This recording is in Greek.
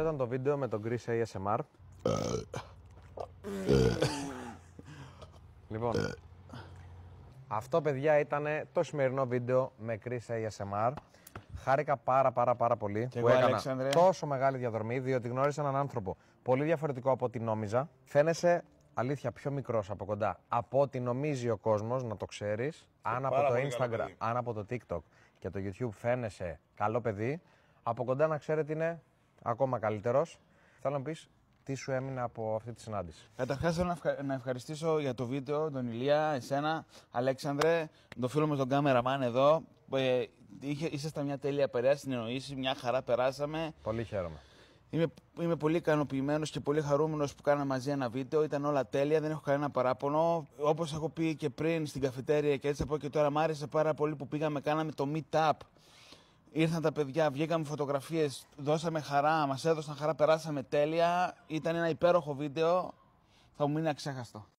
Ήταν το βίντεο με τον Chris ASMR. Λοιπόν, αυτό παιδιά ήταν το σημερινό βίντεο με Chris ASMR. Χάρηκα πάρα πολύ που έκανα Αλέξανδρε. τόσο μεγάλη διαδρομή, διότι γνώρισα έναν άνθρωπο πολύ διαφορετικό από ό,τι νόμιζα. Φαίνεσαι αλήθεια πιο μικρός από κοντά από ό,τι νομίζει ο κόσμος, να το ξέρεις. Αν από το Instagram, αν από το TikTok και το YouTube φαίνεσαι καλό παιδί, από κοντά να ξέρετε είναι ακόμα καλύτερος. Θέλω να πεις τι σου έμεινε από αυτή τη συνάντηση. Καταρχάς θέλω να ευχαριστήσω για το βίντεο τον Ηλία, εσένα, Αλέξανδρε, τον φίλο μας τον κάμεραμαν εδώ. Ήσασταν μια τέλεια παρέα, συνεννοήσεις, μια χαρά περάσαμε. Πολύ χαίρομαι. Είμαι πολύ ικανοποιημένος και πολύ χαρούμενος που κάναμε μαζί ένα βίντεο. Ήταν όλα τέλεια, δεν έχω κανένα παράπονο. Όπως έχω πει και πριν στην καφετέρια και έτσι θα πω και τώρα, μ' άρεσε πάρα πολύ που πήγαμε, κάναμε το meet-up. Ήρθαν τα παιδιά, βγήκαμε φωτογραφίες, δώσαμε χαρά, μας έδωσαν χαρά, περάσαμε τέλεια. Ήταν ένα υπέροχο βίντεο, θα μου μείνει αξέχαστο.